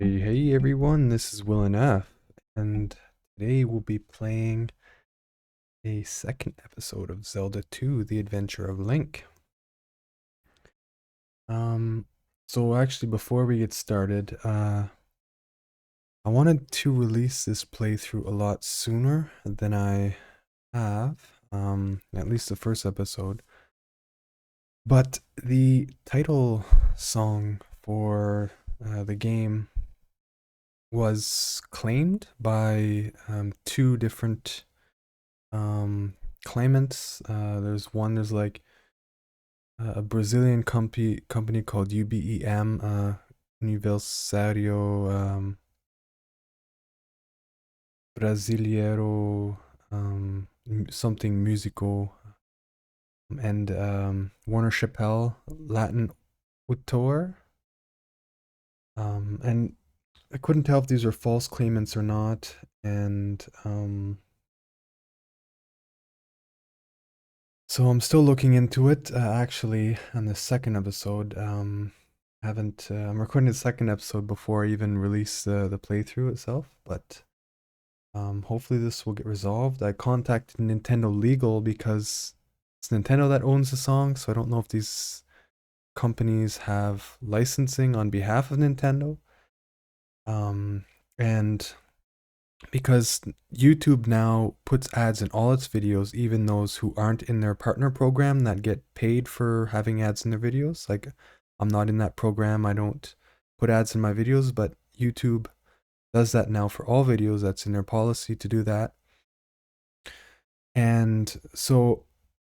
Hey everyone, this is WilNF, and today we'll be playing a second episode of Zelda II, The Adventure of Link. Um, so actually before we get started, I wanted to release this playthrough a lot sooner than I have, at least the first episode. But the title song for the game was claimed by two different claimants. There's like a Brazilian company called UBEM, Universitário Brasileiro something musical, and Warner Chappell Latin autor. And I couldn't tell if these are false claimants or not, and so I'm still looking into it. Actually, on the second episode, haven't I'm recording the second episode before I even release the playthrough itself, but hopefully this will get resolved. I contacted Nintendo Legal because it's Nintendo that owns the song, so I don't know if these companies have licensing on behalf of Nintendo. And because YouTube now puts ads in all its videos, even those who aren't in their partner program that get paid for having ads in their videos. Like, I'm not in that program, I don't put ads in my videos, but YouTube does that now for all videos. That's in their policy to do that. And so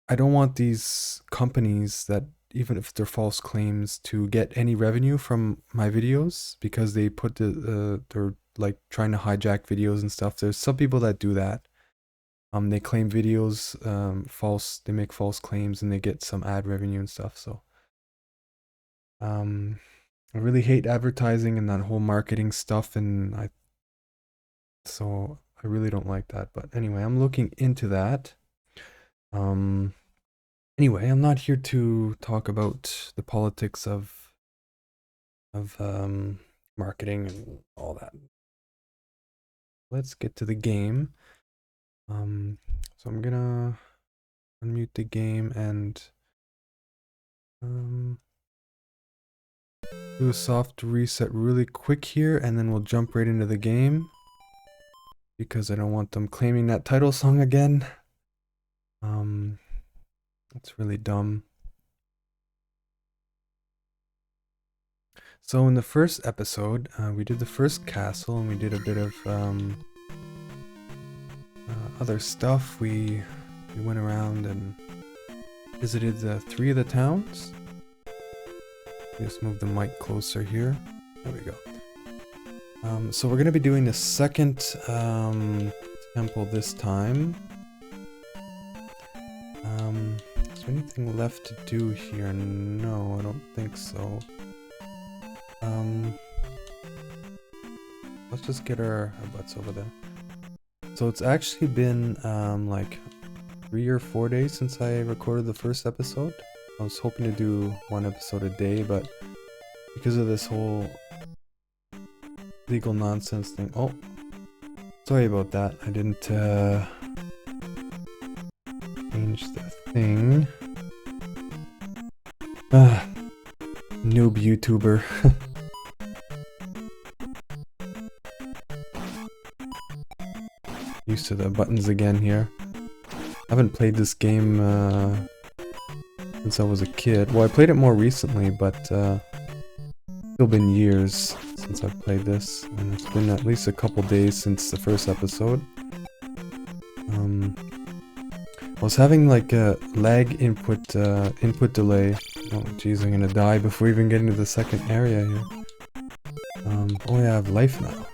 I don't want these companies that, even if they're false claims, to get any revenue from my videos because they put they're like trying to hijack videos and stuff. There's some people that do that. They claim videos false. They make false claims and they get some ad revenue and stuff. So, I really hate advertising and that whole marketing stuff, and I really don't like that. But anyway, I'm looking into that. Um, Anyway, I'm not here to talk about the politics of marketing and all that. Let's get to the game. So I'm gonna unmute the game and do a soft reset really quick here, and then we'll jump right into the game because I don't want them claiming that title song again. That's really dumb. So in the first episode, we did the first castle and we did a bit of other stuff. We went around and visited three of the towns. Just move the mic closer here. There we go. So we're gonna be doing the second temple this time. Is there anything left to do here? No, I don't think so. Let's just get our butts over there. So it's actually been like 3 or 4 days since I recorded the first episode. I was hoping to do one episode a day, but because of this whole legal nonsense thing. Oh, sorry about that. I didn't change the thing. Noob YouTuber. Used to the buttons again here. I haven't played this game since I was a kid. Well, I played it more recently, but still been years since I've played this, and it's been at least a couple days since the first episode. I was having like a lag input delay. Oh jeez, I'm gonna die before even getting to the second area here. Oh yeah, I have life now.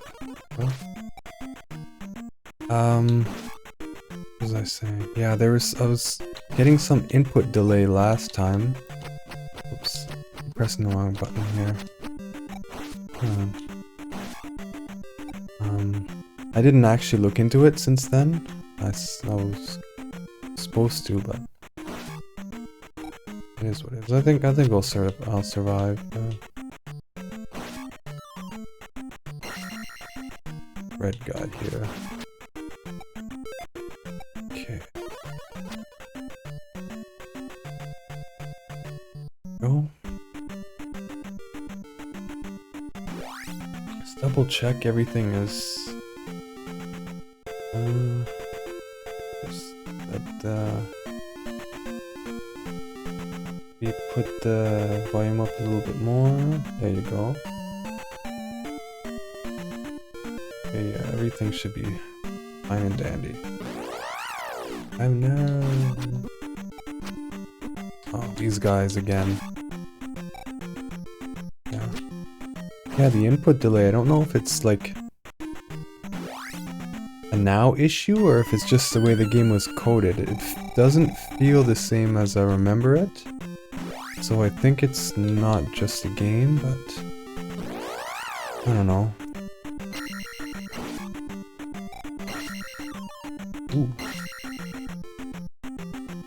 What was I saying? Yeah, I was getting some input delay last time. Oops, I'm pressing the wrong button here. I didn't actually look into it since then. I was supposed to, but it is what it is. I think I'll survive. red guy here. Okay. Go. Let's double check everything is. We put the volume up a little bit more. There you go. Okay, yeah, everything should be fine and dandy. Oh no! Oh, these guys again. Yeah. Yeah, the input delay, I don't know if it's like a now issue or if it's just the way the game was coded. It doesn't feel the same as I remember it. So I think it's not just a game, but I don't know. Ooh.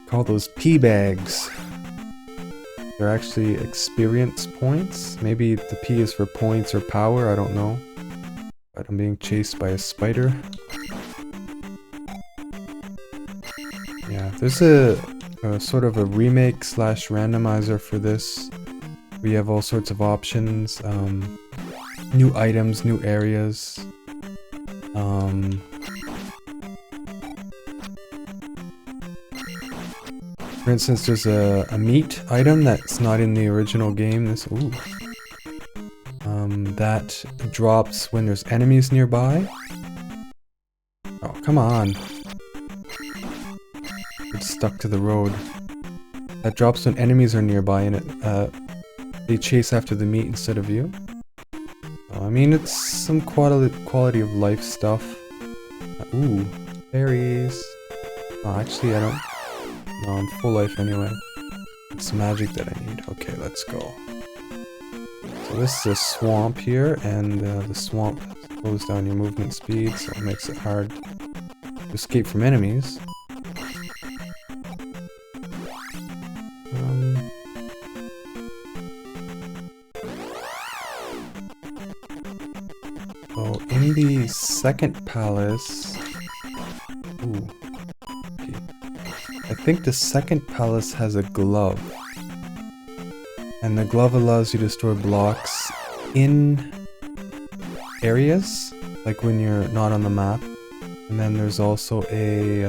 Call those P bags. They're actually experience points. Maybe the P is for points or power, I don't know. But I'm being chased by a spider. Yeah, there's a sort of a remake slash randomizer for this. We have all sorts of options, new items, new areas. For instance, there's a meat item that's not in the original game. This that drops when there's enemies nearby. Oh, come on. It's stuck to the road. That drops when enemies are nearby and they chase after the meat instead of you. I mean, it's some quality of life stuff. Ooh, berries. Oh, actually, I don't. No, I'm full life anyway. It's magic that I need. Okay, let's go. So this is a swamp here, and the swamp slows down your movement speed, so it makes it hard to escape from enemies. So in the second palace... Ooh. Okay. I think the second palace has a glove. And the glove allows you to store blocks in areas, like when you're not on the map. And then there's also a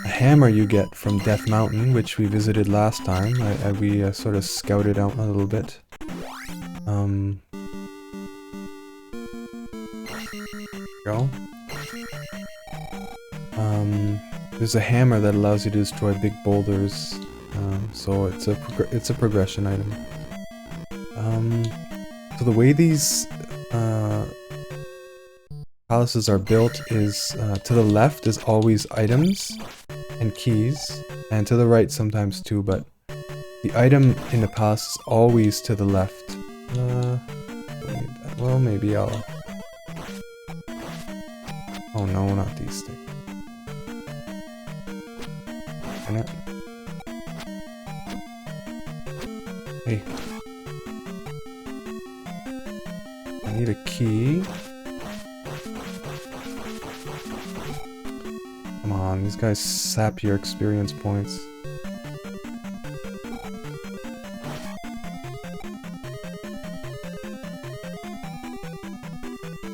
hammer you get from Death Mountain, which we visited last time. We sort of scouted out a little bit. Go. There's a hammer that allows you to destroy big boulders, so it's a progression item. So the way these palaces are built is to the left is always items and keys, and to the right sometimes too, but the item in the palace is always to the left. Well, maybe I'll... Oh no, not these things. Darn it. Hey. I need a key. Come on, these guys sap your experience points.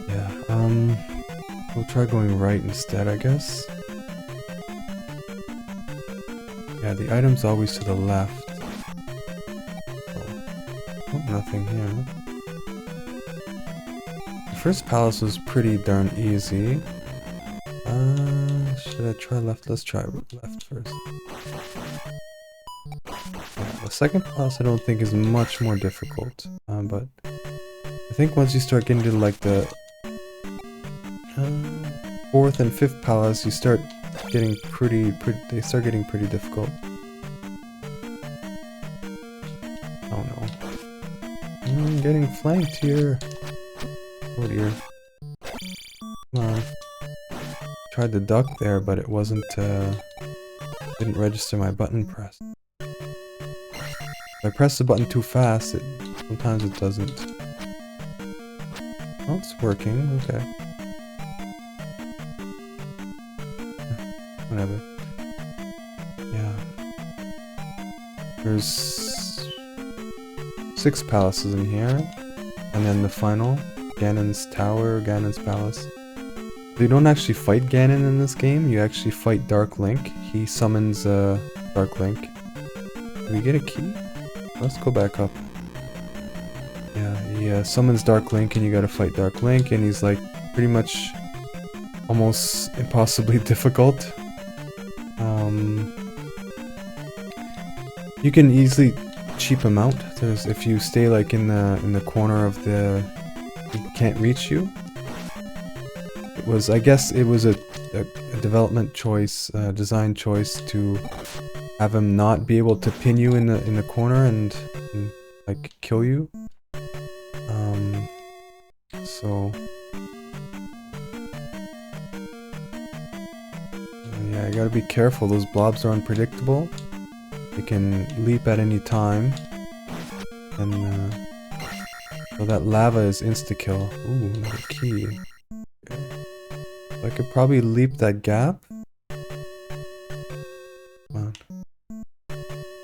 Yeah, we'll try going right instead, I guess. Yeah, the item's always to the left. Oh, nothing here. The first palace was pretty darn easy. Should I try left? Let's try left first. Yeah, the second palace I don't think is much more difficult, but I think once you start getting to like the fourth and fifth palace, you start getting they start getting pretty difficult. Oh no. I'm getting flanked here. Oh dear. Come on. Tried to duck there, but it wasn't Didn't register my button press. If I press the button too fast, sometimes it doesn't. Oh, it's working. Okay. Whatever. Yeah. There's 6 palaces in here. And then the final, Ganon's Tower, Ganon's Palace. You don't actually fight Ganon in this game, you actually fight Dark Link. He summons Dark Link. Do we get a key? Let's go back up. Yeah, he summons Dark Link and you gotta fight Dark Link, and he's like pretty much almost impossibly difficult. You can easily cheap him out. If you stay like in the corner of the, he can't reach you. I guess it was a development choice, design choice to have him not be able to pin you in the corner and like kill you. So yeah, you gotta be careful. Those blobs are unpredictable. They can leap at any time, and so that lava is insta-kill. Ooh, another key. Okay. So I could probably leap that gap. Come on.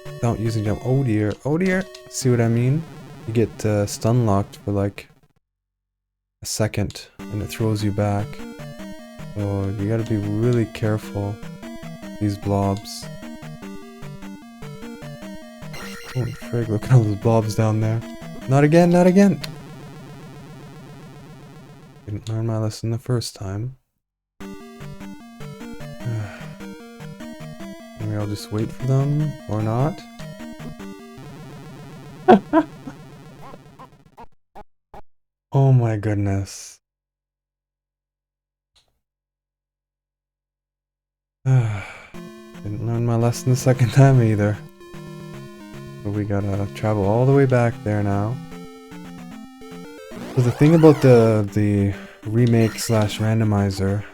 Without using jump. Oh dear, oh dear. See what I mean? You get stun locked for like a second, and it throws you back. So you gotta be really careful. These blobs. Holy frig, look at all those blobs down there. Not again, not again! Didn't learn my lesson the first time. Maybe I'll just wait for them, or not. Oh my goodness. Didn't learn my lesson the second time either. But we gotta travel all the way back there now. So the thing about the remake slash randomizer,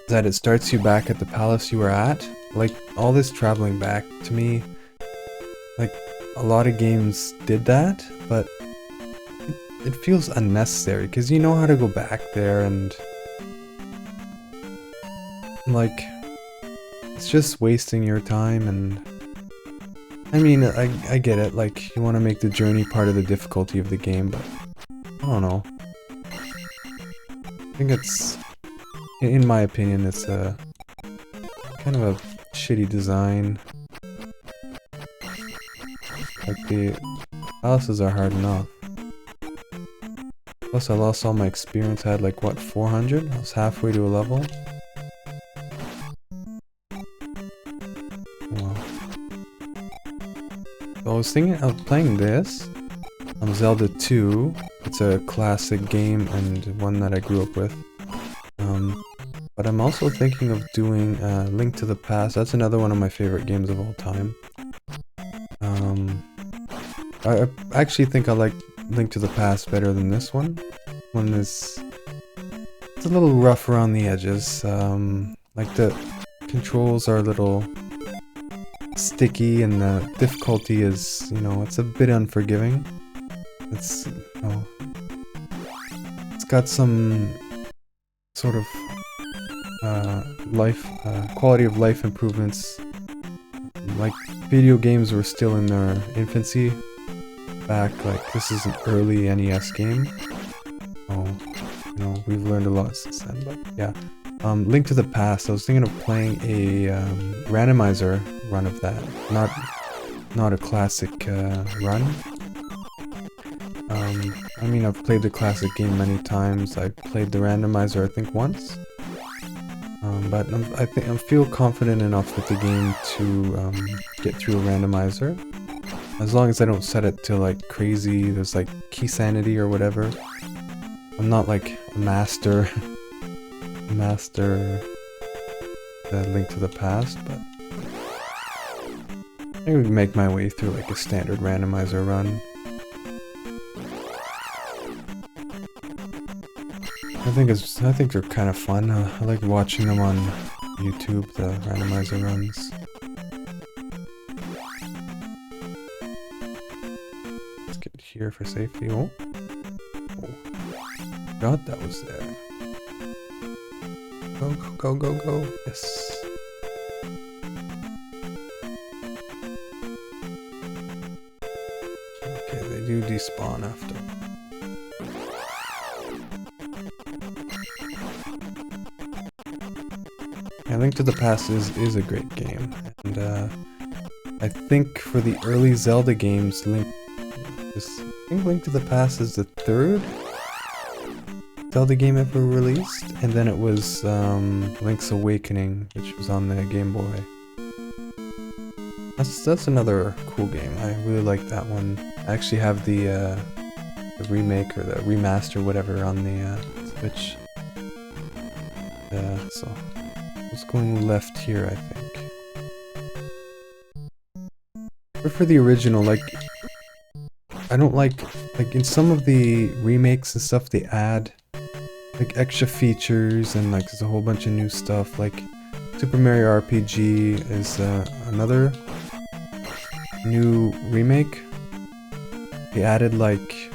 is that it starts you back at the palace you were at. Like, all this traveling back, to me, like, a lot of games did that, but it feels unnecessary, because you know how to go back there, and like, it's just wasting your time. And I mean, I get it, like, you want to make the journey part of the difficulty of the game, but I don't know. I think it's, in my opinion, it's a kind of a shitty design. Like, the palaces are hard enough. Plus I lost all my experience. I had like, what, 400? I was halfway to a level. Wow. So I was thinking of playing this on Zelda II. It's a classic game and one that I grew up with. But I'm also thinking of doing Link to the Past. That's another one of my favorite games of all time. I actually think I like Link to the Past better than this one. It's a little rough around the edges. Like, the controls are a little sticky, and the difficulty is, you know, it's a bit unforgiving. It's, you know, it's got some sort of quality of life improvements. Like, video games were still in their infancy back, like, this is an early NES game. Oh, you know, we've learned a lot since then, but yeah. Link to the Past, I was thinking of playing a randomizer run of that, not a classic run. I mean, I've played the classic game many times. I played the randomizer, I think, once. But I feel confident enough with the game to get through a randomizer. As long as I don't set it to like crazy, there's like key sanity or whatever. I'm not like a master Link to the Past, but I would make my way through like a standard randomizer run. I think they're kind of fun. I like watching them on YouTube, the randomizer runs. Let's get here for safety. Oh. God, that was there. Go, go, go, go, go. Yes. Okay, they do despawn after. Yeah, Link to the Past is a great game. And I think for the early Zelda games, I think Link to the Past is the third Zelda game ever released, and then it was Link's Awakening, which was on the Game Boy. That's another cool game. I really like that one. I actually have the remake or the remaster, whatever, on the Switch. So it's going left here, I think. But for the original, like, I don't like in some of the remakes and stuff, they add like extra features and like there's a whole bunch of new stuff. Like Super Mario RPG is another new remake. They added like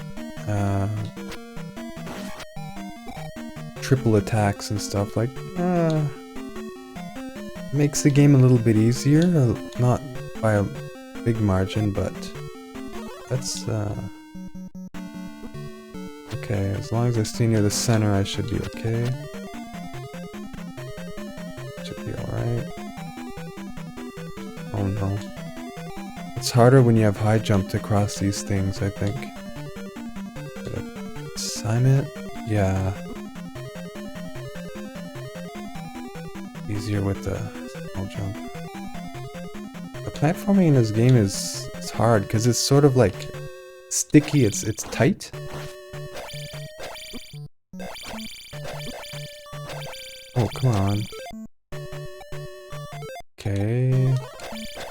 triple attacks and stuff. Like makes the game a little bit easier, not by a big margin, but that's okay. As long as I stay near the center, I should be okay. Should be alright. Oh no. It's harder when you have high jump to cross these things, I think. Time it? Yeah. Easier with the small jump. The platforming in this game is hard because it's sort of like sticky. It's tight. Oh, come on. Okay.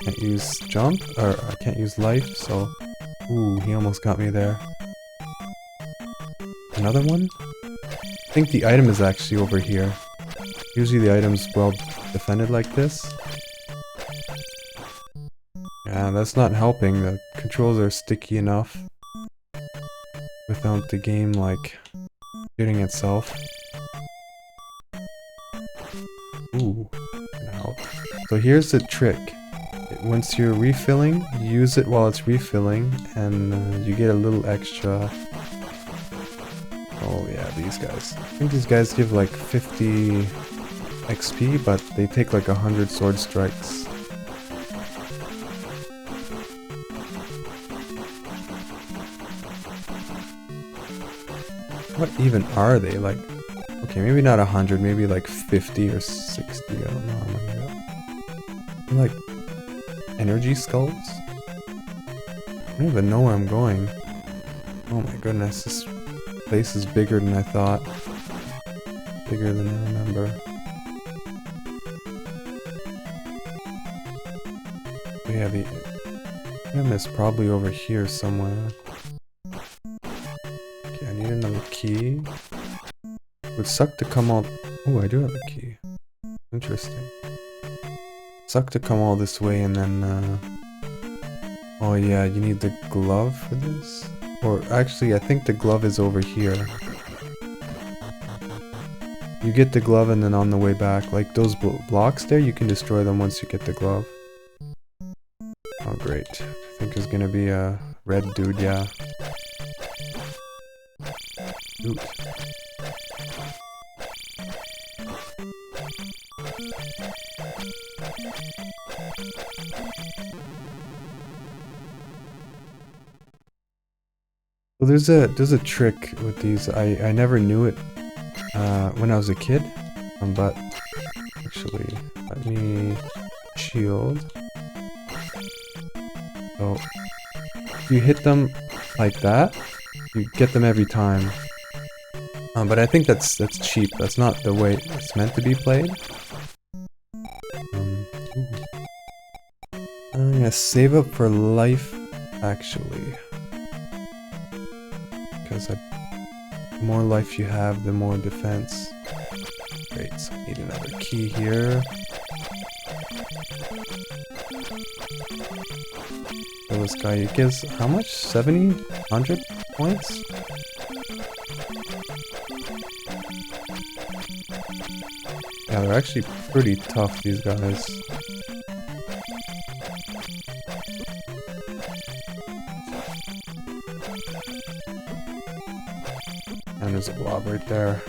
Can't use jump, or I can't use life, so... Ooh, he almost got me there. Another one? I think the item is actually over here. Usually the item's well defended like this. Yeah, that's not helping. The controls are sticky enough without the game, like, shooting itself. Ooh, can help. So here's the trick. Once you're refilling, use it while it's refilling, and you get a little extra. Oh yeah, these guys. I think these guys give like 50 XP, but they take like 100 sword strikes. What even are they? Like, okay, maybe not 100, maybe like 50 or 60, I don't know how many they are. Like, energy skulls? I don't even know where I'm going. Oh my goodness, this place is bigger than I thought. Bigger than I remember. Oh yeah, the item is probably over here somewhere. Okay, I need another key. It would suck to come all... Oh, I do have a key. Interesting. Suck to come all this way and then... Oh yeah, you need the glove for this? Or actually, I think the glove is over here. You get the glove and then on the way back, like those blocks there, you can destroy them once you get the glove. Oh great. I think there's gonna be a red dude, yeah. Dude. Well, there's a trick with these. I never knew it when I was a kid, but actually, let me shield. So if you hit them like that, you get them every time. But I think that's cheap. That's not the way it's meant to be played. I'm gonna save up for life, actually. Because the more life you have, the more defense. Great, so I need another key here. So this guy, he gives how much? 70? 100 points? Yeah, they're actually pretty tough, these guys. And there's a blob right there.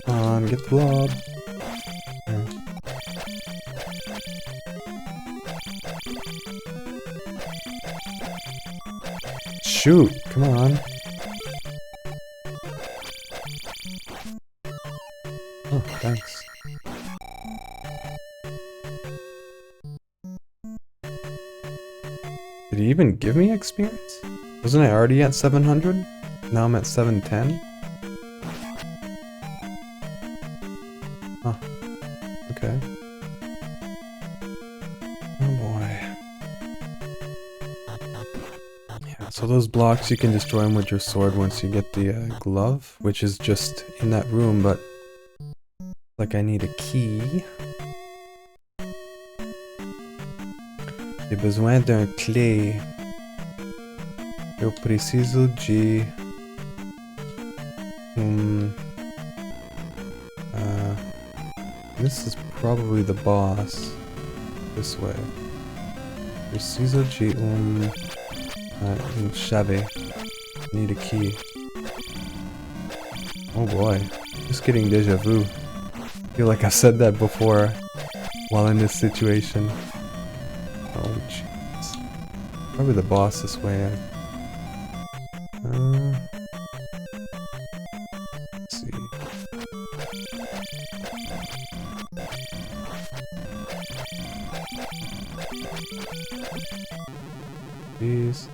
Come on, get the blob. Shoot, come on. Oh, thanks. Did he even give me experience? Wasn't I already at 700? Now I'm at 710? Huh. Okay. Oh boy. Yeah, so those blocks, you can destroy them with your sword once you get the glove, which is just in that room, but like I need a key. J'ai besoin d'un clé. Eu preciso de this is probably the boss. This way. Preciso de chave. Need a key. Oh boy. Just getting deja vu. I feel like I've said that before while in this situation. Oh jeez. Probably the boss this way. Let's see. Jeez.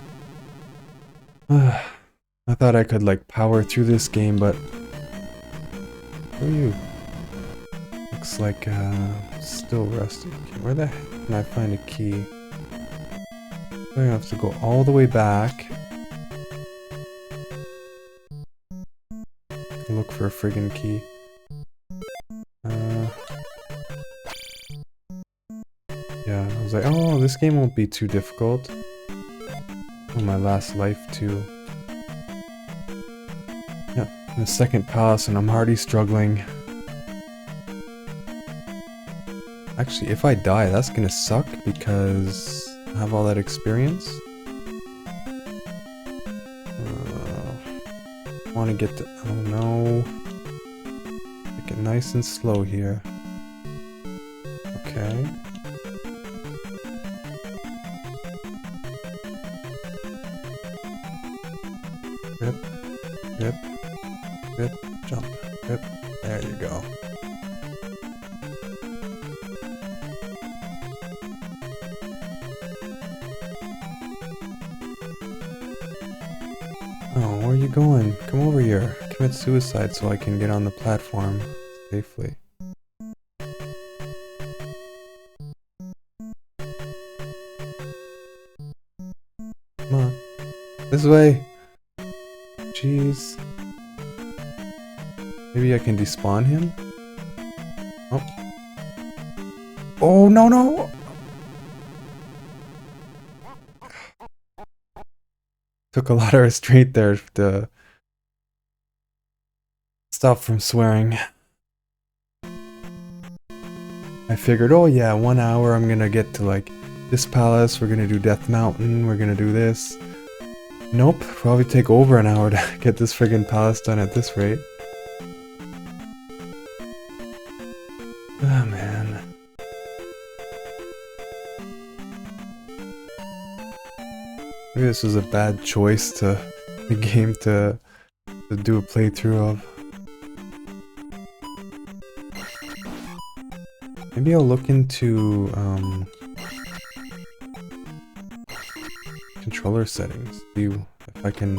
I thought I could like power through this game, but who are you? Looks like still rusty. Okay, where the heck can I find a key? I have to go all the way back. Look for a friggin' key. Yeah, I was like, oh, this game won't be too difficult. Oh, my last life too. Yeah, the second pass and I'm already struggling. Actually, if I die, that's gonna suck because I have all that experience. I want to get to, oh no. Take it nice and slow here. Okay. Rip, rip, rip, jump, rip. There you go. Oh, where are you going? Come over here. Commit suicide so I can get on the platform safely. Come on. This way! Jeez. Maybe I can despawn him? Oh. Oh, no, no! Took a lot of restraint there to stop from swearing. I figured, oh yeah, 1 hour I'm gonna get to like this palace, we're gonna do Death Mountain, we're gonna do this. Nope, probably take over an hour to get this friggin' palace done at this rate. Ah, man. Maybe this was a bad choice to the game to do a playthrough of. Maybe I'll look into controller settings. See if I can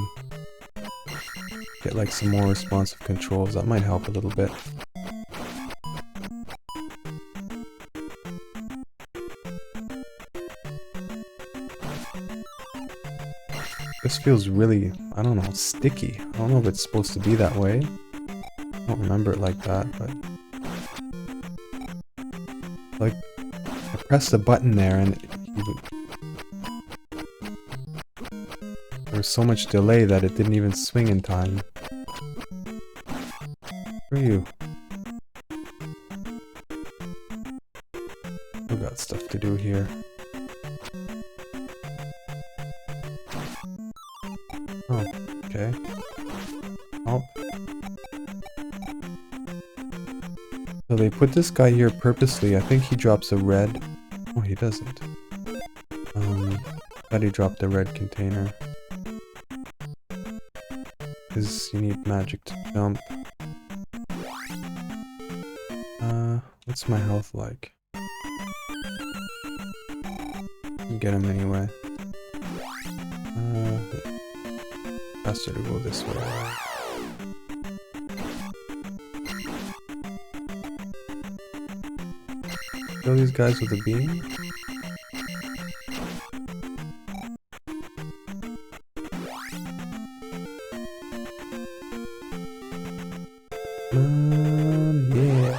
get like some more responsive controls. That might help a little bit. This feels really, I don't know, sticky. I don't know if it's supposed to be that way. I don't remember it like that, but... Like, I pressed the button there and there was so much delay that it didn't even swing in time. Who are you? We got stuff to do here. Oh, okay. Oh. So they put this guy here purposely. I think he drops a red. Oh, he doesn't. Thought he dropped a red container. Because you need magic to jump. What's my health like? Get him anyway. Faster to go this way. Kill these guys with a beam? Yeah.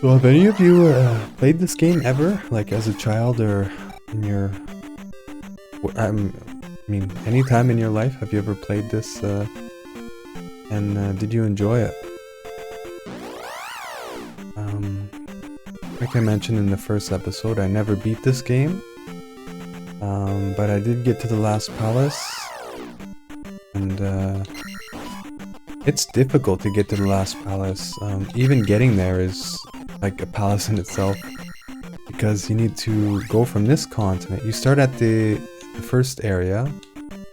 So have any of you played this game ever? Like as a child or in your... I mean, any time in your life? Have you ever played this? And did you enjoy it? Like I mentioned in the first episode, I never beat this game. But I did get to the last palace. And it's difficult to get to the last palace. Even getting there is like a palace in itself. Because you need to go from this continent. You start at the first area.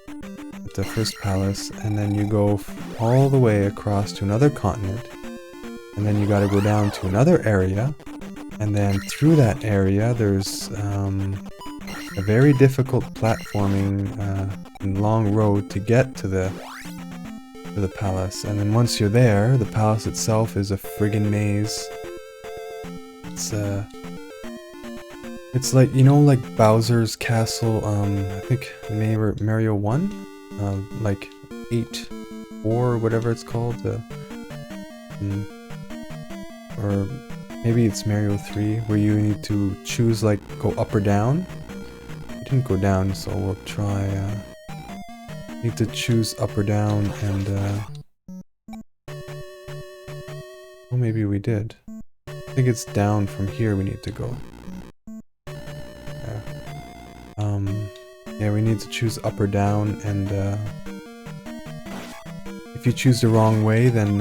At the first palace. And then you go all the way across to another continent. And then you gotta go down to another area. And then through that area, there's a very difficult platforming and long road to get to the palace. And then once you're there, the palace itself is a friggin' maze. It's like, you know, like Bowser's Castle, I think Mario 1? Like 8 or whatever it's called. Or maybe it's Mario 3, where you need to choose, like, go up or down. It didn't go down, so we'll try, need to choose up or down, and, well, maybe we did. I think it's down from here we need to go. Yeah, we need to choose up or down, and, if you choose the wrong way, then,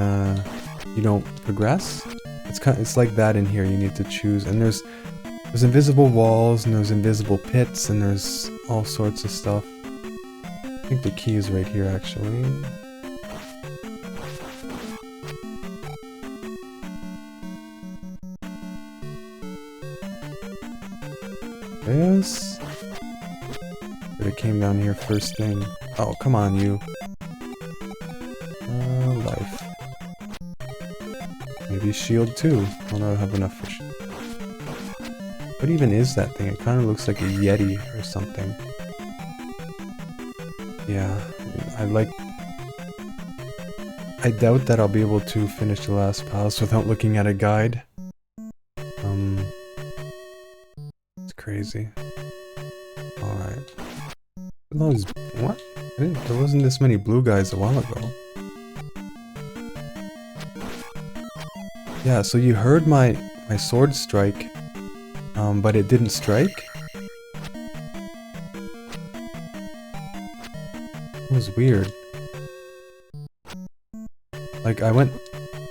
you don't progress. It's like that in here. You need to choose, and there's invisible walls, and there's invisible pits, and there's all sorts of stuff. I think the key is right here, actually. Yes. But it came down here first thing. Oh, come on, you. Life. Maybe shield too. I don't have enough for shield. What even is that thing? It kind of looks like a Yeti or something. Yeah, I doubt that I'll be able to finish the last palace without looking at a guide. It's crazy. Alright. What? There wasn't this many blue guys a while ago. Yeah, so you heard my sword strike, but it didn't strike? It was weird. Like, I went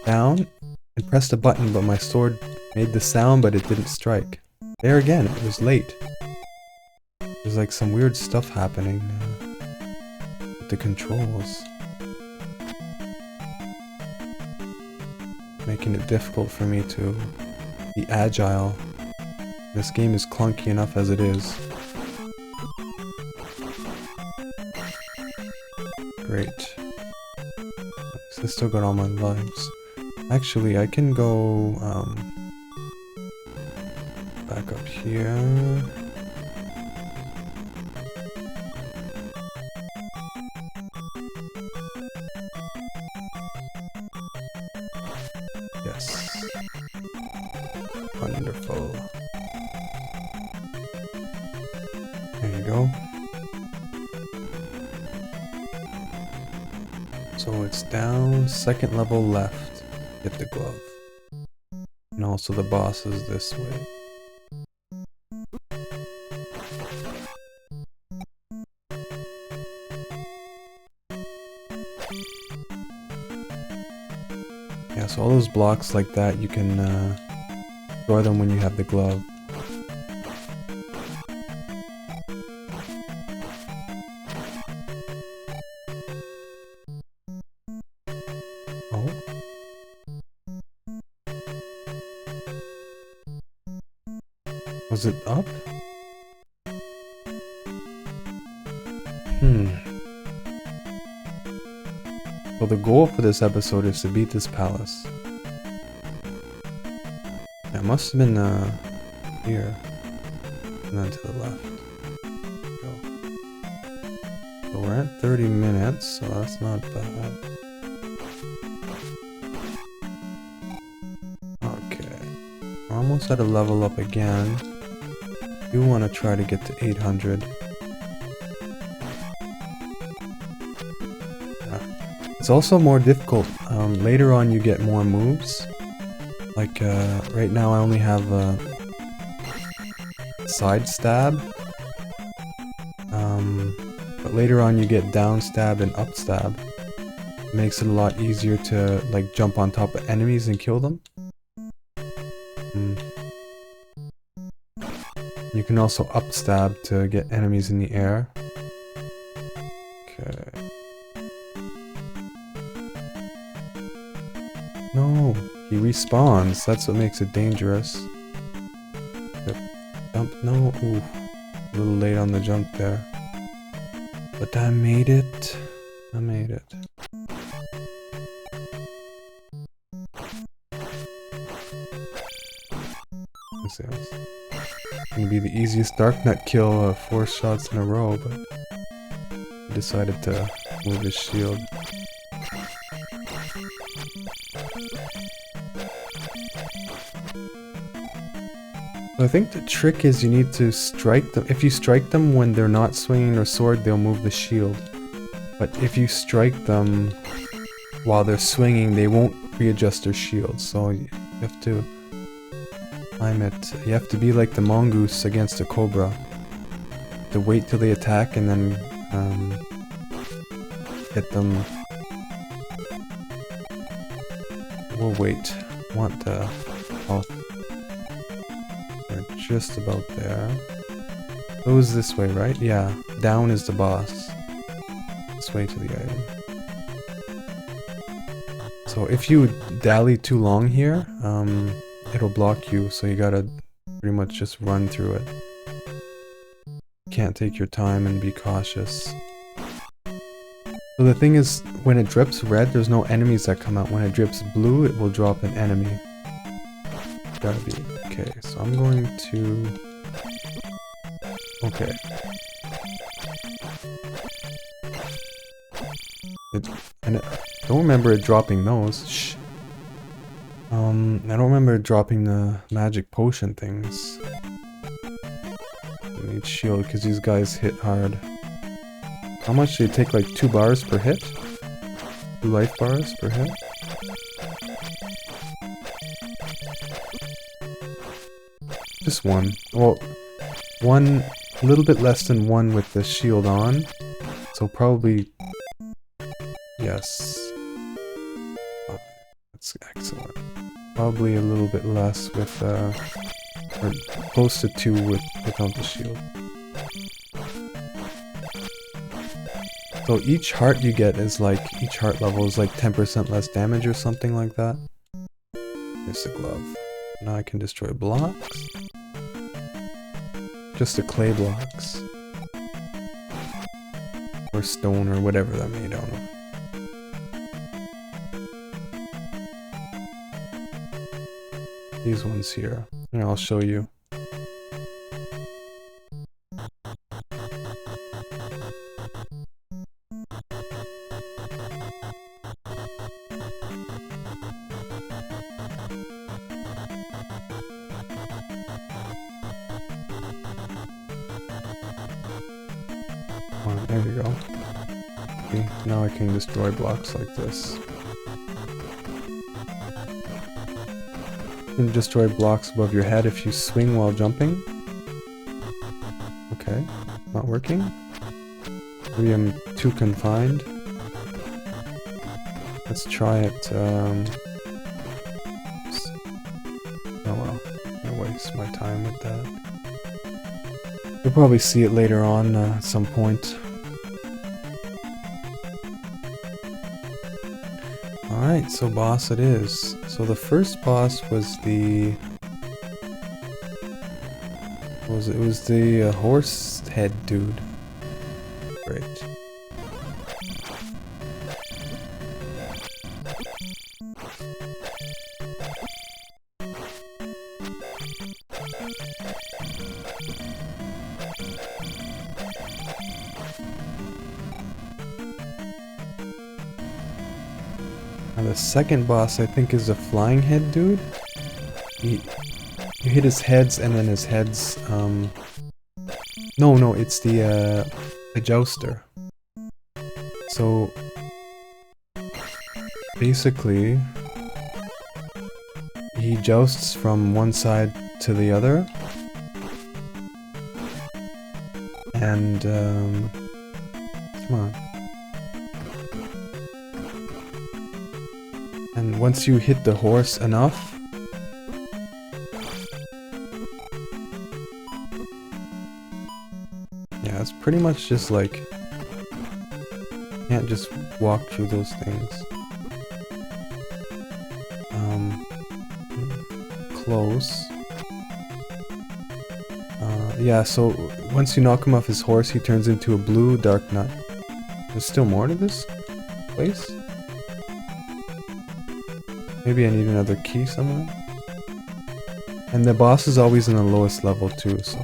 down and pressed a button, but my sword made the sound, but it didn't strike. There again, it was late. There's like some weird stuff happening with the controls. Making it difficult for me to be agile. This game is clunky enough as it is. Great. So I still got all my lives. Actually, I can go back Back up here. Yes. Wonderful. There you go. So it's down, second level left. Get the glove. And also the boss is this way. Yeah, so all those blocks like that, you can throw them when you have the glove. Oh. Was it up? Well, the goal for this episode is to beat this palace. It must have been here. And then to the left. Go. So we're at 30 minutes, so that's not bad. Okay. We're almost at a level up again. Do want to try to get to 800. It's also more difficult. Later on you get more moves. Like right now I only have a side stab. But later on you get down stab and up stab. It makes it a lot easier to like jump on top of enemies and kill them. You can also up stab to get enemies in the air. Okay. No, he respawns. That's what makes it dangerous. Jump. No. Ooh. A little late on the jump there. But I made it. I made it. This is gonna be the easiest Darknut kill 4 shots in a row, but he decided to move his shield. I think the trick is you need to strike them. If you strike them when they're not swinging their sword, they'll move the shield. But if you strike them while they're swinging, they won't readjust their shield. So you have to time it. You have to be like the mongoose against the cobra. To wait till they attack and then hit them. We'll wait. Want the health. We're just about there. Goes this way, right? Yeah. Down is the boss. This way to the item. So if you dally too long here, it'll block you, so you gotta pretty much just run through it. Can't take your time and be cautious. So the thing is, when it drips red, there's no enemies that come out. When it drips blue, it will drop an enemy. Gotta be. Okay, so I'm going to... Okay. I don't remember it dropping those. Shh. I don't remember it dropping the magic potion things. I need shield because these guys hit hard. How much do you take? Like 2 bars per hit? 2 life bars per hit? Just 1. Well, 1, a little bit less than 1 with the shield on. So probably... Yes. Oh, that's excellent. Probably a little bit less with, or close to 2 without the shield. So each heart you get is like, each heart level is like 10% less damage or something like that. Here's the glove. Now I can destroy blocks. Just the clay blocks. Or stone or whatever that made out of. These ones here. And I'll show you. Oh, there we go. Okay, now I can destroy blocks like this. You can destroy blocks above your head if you swing while jumping. Okay, not working. Maybe I'm too confined. Let's try it. Oh well, I'm gonna waste my time with that. You'll probably see it later on at some point. Alright, so boss it is. So the first boss was the... what was it? It was the horse head dude. Great. And the second boss, I think, is a flying head dude. You hit his heads, and then his heads, no, it's the jouster. So, basically, he jousts from one side to the other. And, come on. And once you hit the horse enough, yeah, it's pretty much just like, you can't just walk through those things. Close. Yeah, so once you knock him off his horse, he turns into a blue dark nut. There's still more to this place? Maybe I need another key somewhere. And the boss is always in the lowest level too, so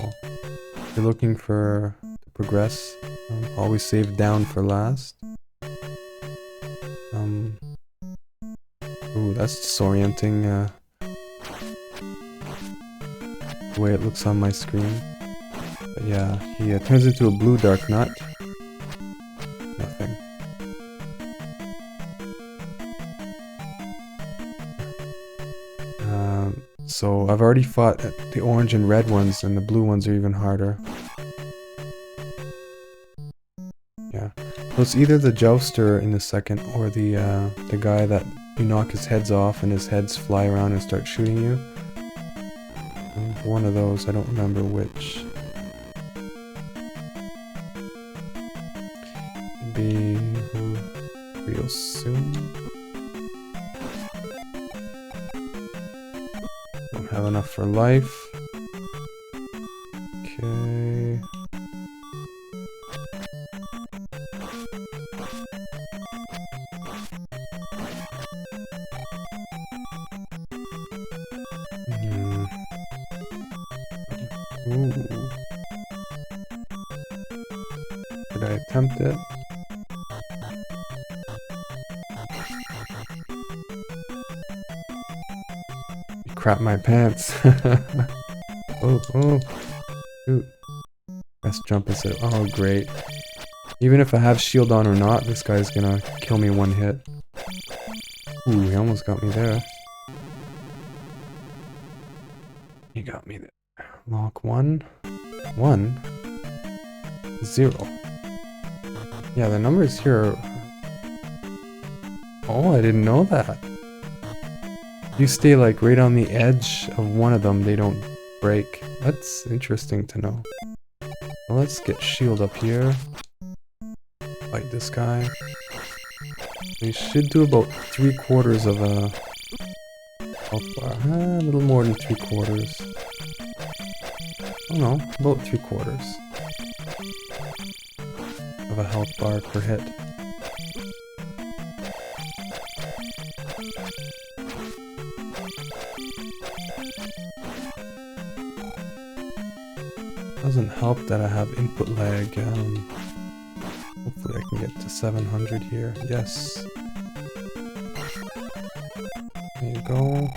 if you're looking for to progress, always save down for last. Ooh, that's disorienting, the way it looks on my screen. But yeah, he turns into a blue dark nut. Nothing. So I've already fought the orange and red ones, and the blue ones are even harder. Yeah. So it's either the jouster in the second, or the guy that you knock his heads off and his heads fly around and start shooting you. One of those, I don't remember which. It'd be real soon. Don't have enough for life. Okay. Ooh. Did I attempt it? Crap my pants. Oh, shoot. Best jump instead. Oh, great. Even if I have shield on or not, this guy's gonna kill me one hit. Ooh, he almost got me there. He got me there. Lock 1, 1, 0. Yeah, the numbers here are... Oh, I didn't know that. You stay like right on the edge of one of them, they don't break. That's interesting to know. Well, let's get shield up here. Fight this guy. We should do about 3/4 of a health bar. A little more than 3/4. Oh no, about 3/4 of a health bar per hit. Doesn't help that I have input lag. Hopefully I can get to 700 here. Yes. There you go.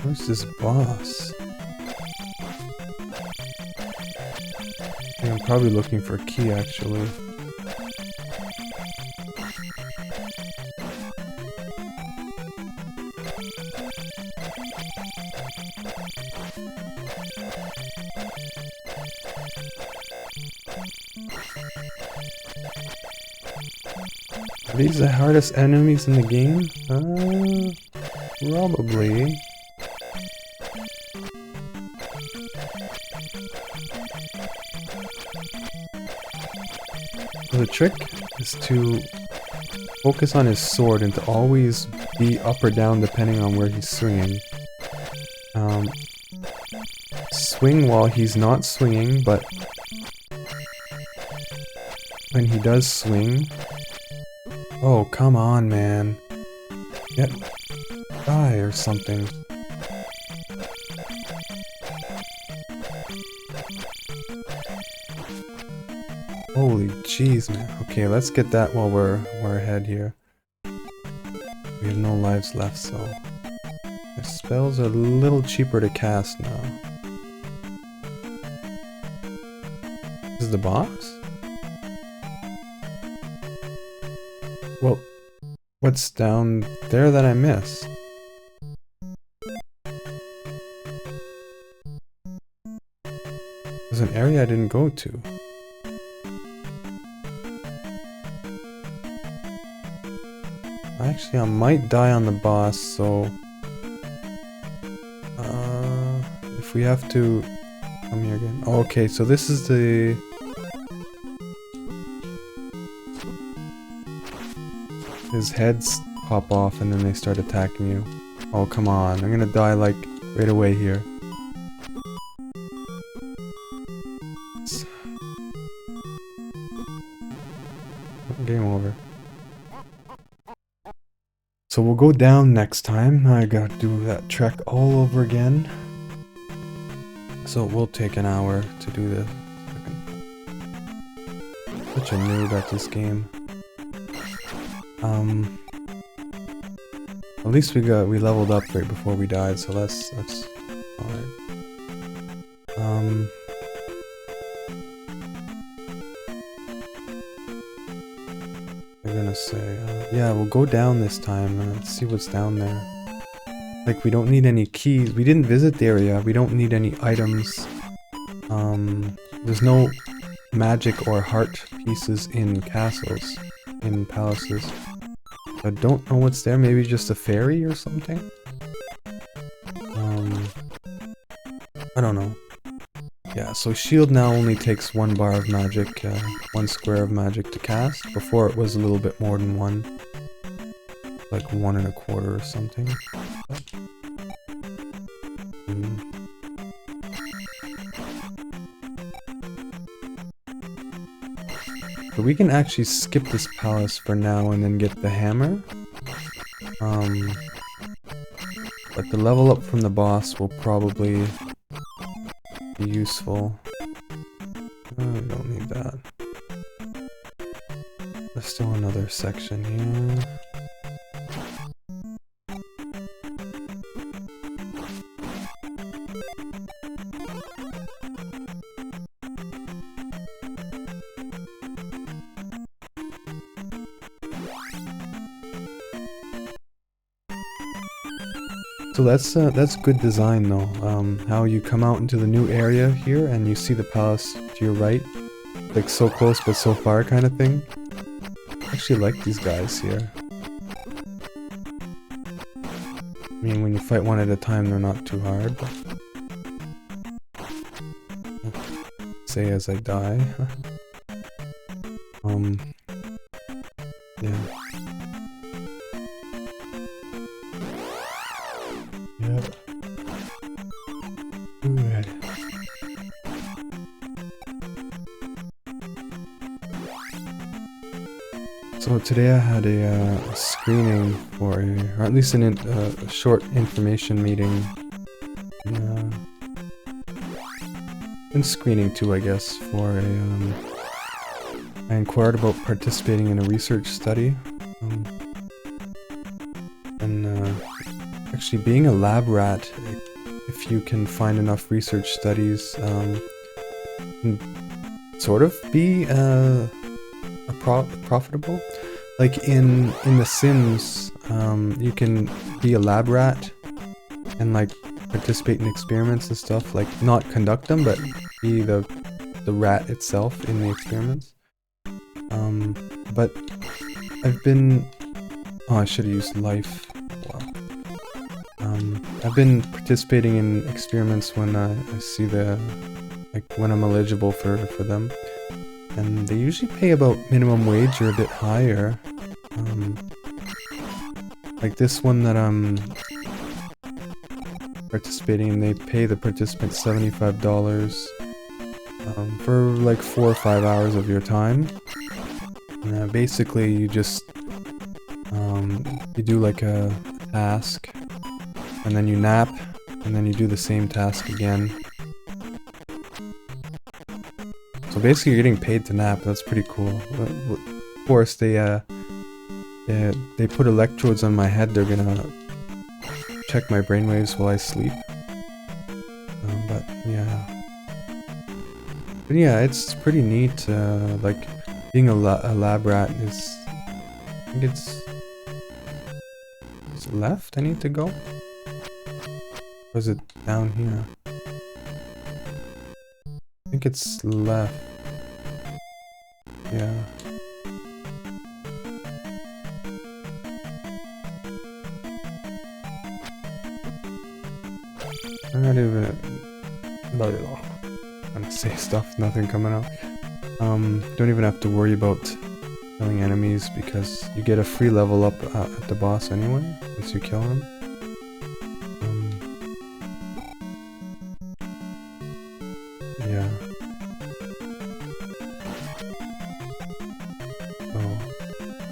Where's this boss? probably looking for a key actually. Are these the hardest enemies in the game? Probably. The trick is to focus on his sword and to always be up or down depending on where he's swinging. Swing while he's not swinging, but when he does swing... Oh, come on, man. Die or something. Holy jeez, man. Okay, let's get that while we're ahead here. We have no lives left, so... The spells are a little cheaper to cast now. This is the boss? Well, what's down there that I missed? There's an area I didn't go to. Actually, I might die on the boss, so... if we have to... Come here again. Oh, okay, so this is the... His heads pop off and then they start attacking you. Oh, come on. I'm gonna die, like, right away here. Game over. So we'll go down next time. I gotta do that trek all over again. So it will take an hour to do this. Such a noob at this game. At least we leveled up right before we died, so that's alright. I'm gonna say, yeah, we'll go down this time and see what's down there. Like, we don't need any keys. We didn't visit the area. We don't need any items. There's no magic or heart pieces in castles, in palaces. I don't know what's there. Maybe just a fairy or something? I don't know. Yeah, so shield now only takes 1 bar of magic, 1 square of magic to cast. Before it was a little bit more than 1. Like 1 1/4 or something. But we can actually skip this palace for now and then get the hammer. But the level up from the boss will probably be useful. We don't need that. There's still another section here. So that's good design though, how you come out into the new area here and you see the palace to your right, like so close but so far kind of thing. I actually like these guys here. I mean, when you fight one at a time they're not too hard, but... Say as I die. Yeah. Yep. Good. So today I had a screening for or at least a short information meeting. And screening too, I guess, for I inquired about participating in a research study. Actually being a lab rat, if you can find enough research studies, sort of be profitable. Like in The Sims, you can be a lab rat and like participate in experiments and stuff. Like not conduct them, but be the rat itself in the experiments. But I've been... Oh, I should have used life. Wow. I've been participating in experiments when I see the... like when I'm eligible for them. And they usually pay about minimum wage or a bit higher. Like this one that I'm participating in, they pay the participants $75 for like 4 or 5 hours of your time. And, basically you just you do like a task and then you nap and then you do the same task again. So basically you're getting paid to nap. That's pretty cool. Of course they put electrodes on my head. They're gonna check my brainwaves while I sleep. But yeah, it's pretty neat. Like being a lab rat is... I think it's left I need to go? Or is it down here? I think it's left. Yeah. I'm not even... I'm gonna say stuff, nothing coming up. Don't even have to worry about killing enemies because you get a free level up at the boss anyway, once you kill him. Yeah. So,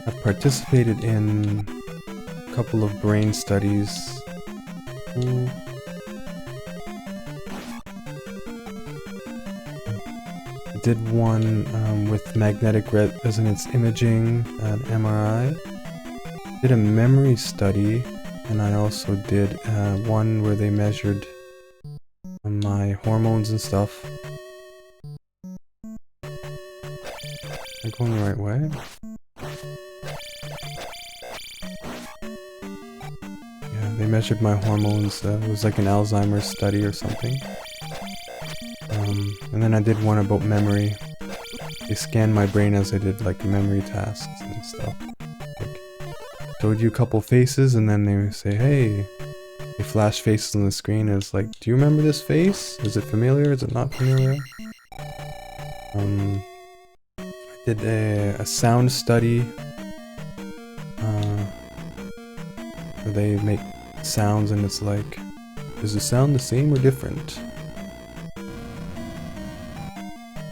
I've participated in a couple of brain studies. Ooh. Did one with magnetic resonance imaging and MRI. Did a memory study, and I also did one where they measured my hormones and stuff. Am I going the right way? Yeah, they measured my hormones. It was like an Alzheimer's study or something. And then I did one about memory. They scanned my brain as I did like memory tasks and stuff. Like, showed you a couple faces and then they say, hey, they flash faces on the screen and it's like, do you remember this face? Is it familiar? Is it not familiar? I did a sound study. Where they make sounds and it's like, is the sound the same or different?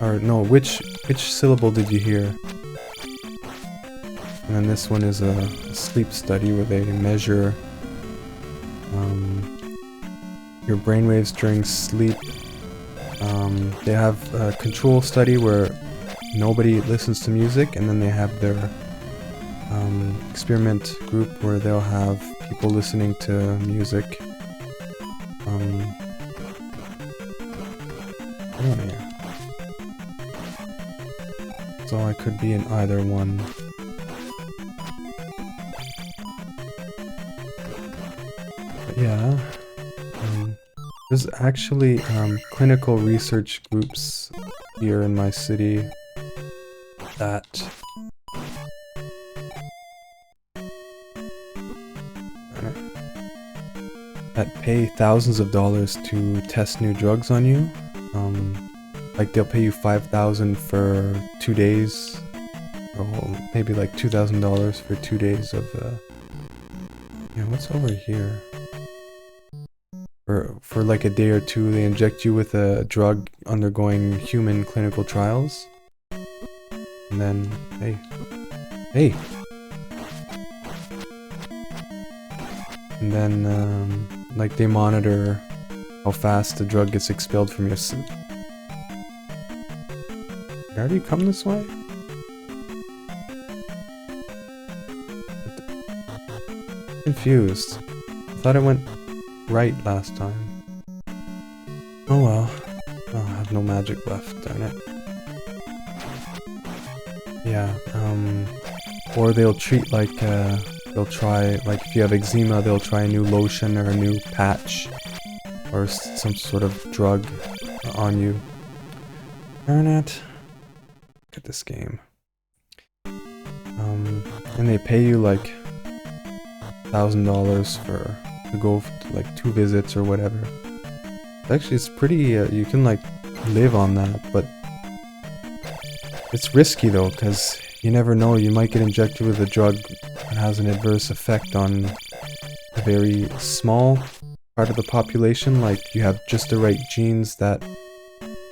Or no, which syllable did you hear? And then this one is a sleep study where they measure your brainwaves during sleep. They have a control study where nobody listens to music, and then they have their experiment group where they'll have people listening to music. So I could be in either one. But yeah, there's actually clinical research groups here in my city that pay thousands of dollars to test new drugs on you. Like they'll pay you $5,000 for 2 days, or maybe like $2,000 for 2 days of yeah, what's over here? For like a day or two, they inject you with a drug undergoing human clinical trials. And then, hey. And then, like they monitor how fast the drug gets expelled from your suit. Did I already come this way? Confused. I thought I went right last time. Oh well. Oh, I have no magic left, darn it. Yeah, or they'll treat like, they'll try, like if you have eczema, they'll try a new lotion or a new patch or some sort of drug on you. Darn it. Look at this game. And they pay you like $1,000 to go to like 2 visits or whatever. Actually, it's pretty, you can like live on that, but it's risky though, because you never know, you might get injected with a drug that has an adverse effect on a very small part of the population, like you have just the right genes that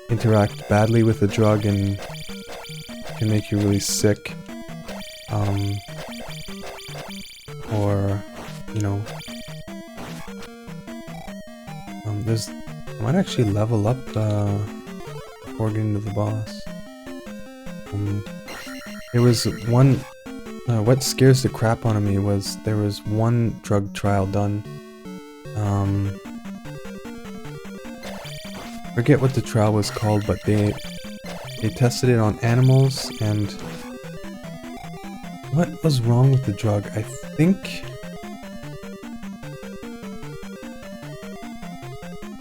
interact badly with the drug and can make you really sick. Or, you know, I might actually level up before getting to the boss. There was one, what scares the crap out of me was there was one drug trial done. Forget what the trial was called, but they tested it on animals, and what was wrong with the drug? I think,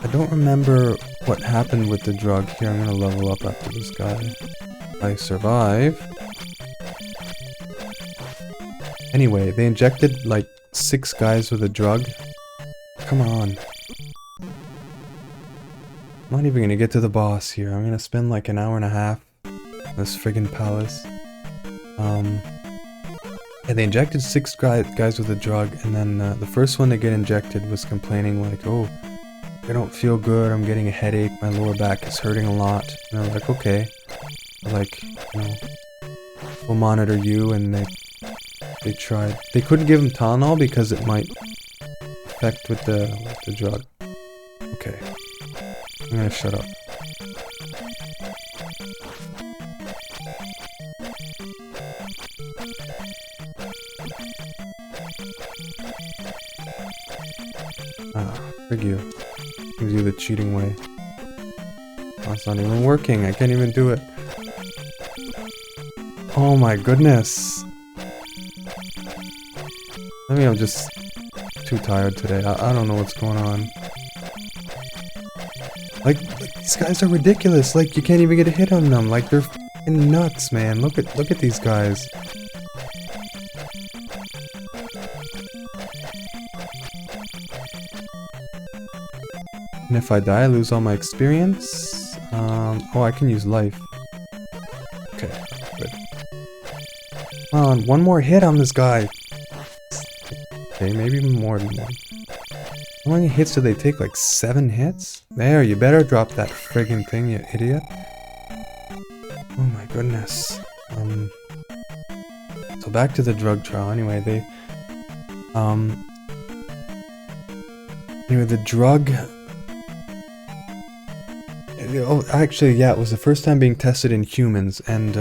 I don't remember what happened with the drug. Here, I'm gonna level up after this guy. I survive. Anyway, they injected like 6 guys with a drug. Come on. I'm not even gonna get to the boss here. I'm gonna spend like an hour and a half in this friggin' palace. And they injected 6 guys with a drug, and then the first one to get injected was complaining like, oh, I don't feel good, I'm getting a headache, my lower back is hurting a lot. And they're like, okay. Like, you know, we'll monitor you, and they tried. They couldn't give him Tylenol because it might affect with the drug. Okay. I'm gonna shut up. Frig you. Gives you the cheating way. Oh, it's not even working. I can't even do it. Oh my goodness. I mean, I'm just too tired today. I don't know what's going on. Like these guys are ridiculous. Like, you can't even get a hit on them. Like, they're f***ing nuts, man. Look at these guys. And if I die, I lose all my experience. Oh, I can use life. Okay, good. Come on, one more hit on this guy. Okay, maybe even more than one. How many hits do they take? Like 7 hits? There, you better drop that friggin' thing, you idiot. Oh my goodness. So back to the drug trial. Anyway, the drug. Oh, actually, yeah, it was the first time being tested in humans, and